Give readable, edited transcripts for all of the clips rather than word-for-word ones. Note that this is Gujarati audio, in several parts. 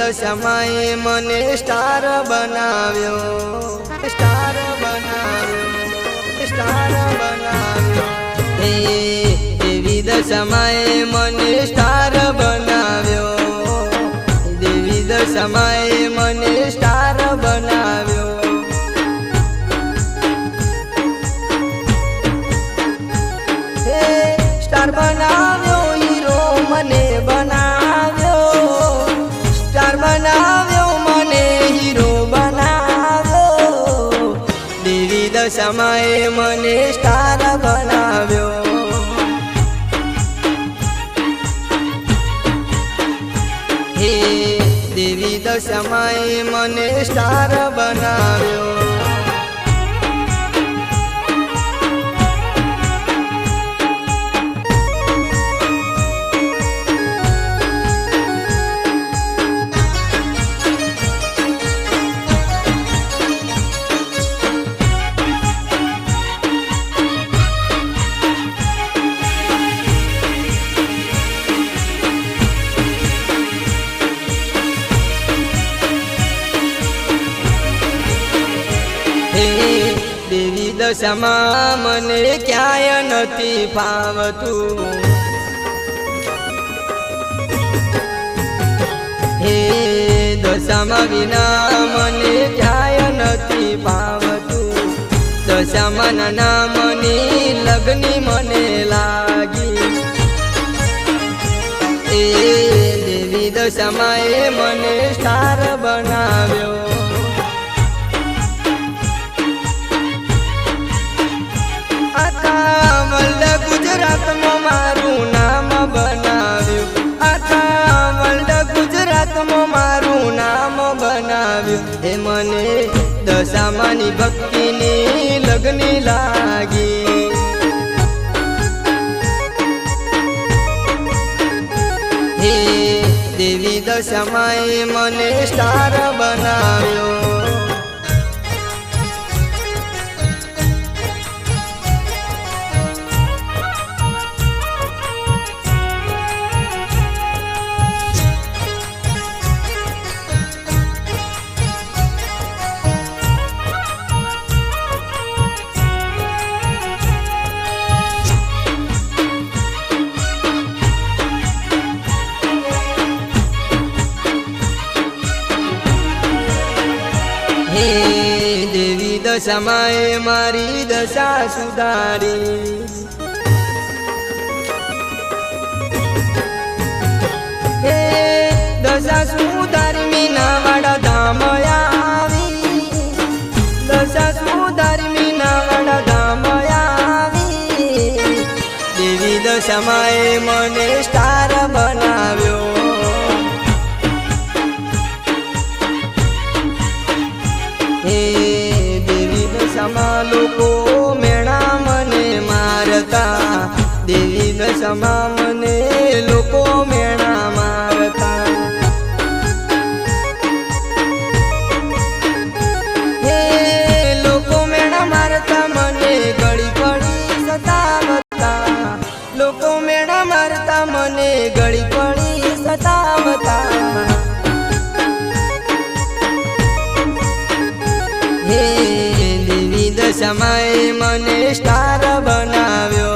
દશામાએ મને સ્ટાર બનાવ્યો, સ્ટાર બનાવ્યો, સ્ટાર બનાવ્યો. હે દેવી દશામાએ મને સ્ટાર બનાવ્યો, દેવી દશામાએ મને સ્ટાર બનાવ્યો. હે સ્ટાર બનાવ્યો, હીરો મને બનાવ્યો, સ્ટાર બનાવ્યો, મને હીરો બનાવ્યો. દેવી દશામાએ મને સ્ટાર બનાવ્યો. હે દેવી દશામાએ મને સ્ટાર બનાવ્યો. દેવી દશામાં મને ક્યાંય નથી ફાવતું. હે દશામાં વિના મને ક્યાંય નથી ફાવતું. દશામાં નામની લગ્ની મને લાગી. એ દેવી દશામાએ મને સ્ટાર બનાવ્યો. વર્લ્ડ ગુજરાતમાં મારું નામ બનાવ્યું, આખા વર્લ્ડ ગુજરાતમાં મારું નામ બનાવ્યું. હે મને દશામાની ભક્તિની લગ્ની લાગી. હે દેવી દશામાએ મને સ્ટાર બનાવ્યો. હે દેવી દશામાએ મારી દશા સુધારી. હે દશા સુધારી મીનાવાડા ધામ આવી, દશા સુધારી મીનાવાડા ધામ આવી. દેવી દશામાએ મને સ્ટાર બનાવ્યો. હે દેવી દશામાં લોકો મેણા મને મારતા, દેવી દશામાં મને લોકો મેણા મારતા. હે લોકો મેણા મારતા, મને ગળી પડી સતાવતા. લોકો મેણા મારતા, મને ગળી પડી સતાવતા. હે દેવી દશામાએ મને સ્ટાર બનાવ્યો.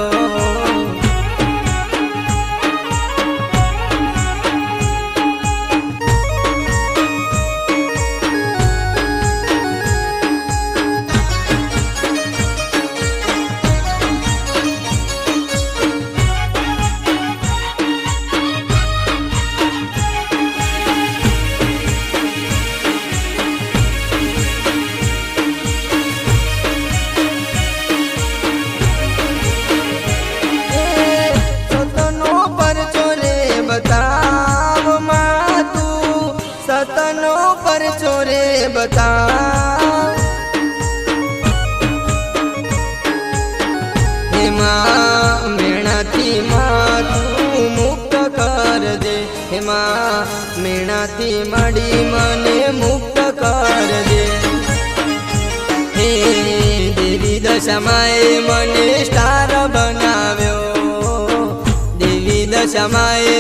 સતનો પરચો રે બતાવ. હેમાં મેણાથી માં તું મુક્ત કર દે. હેમાં મેણાથી મળી મને મુક્ત કર દે. હે દેવી દશામાએ મને સ્ટાર બનાવ્યો. દેવી દશામાએ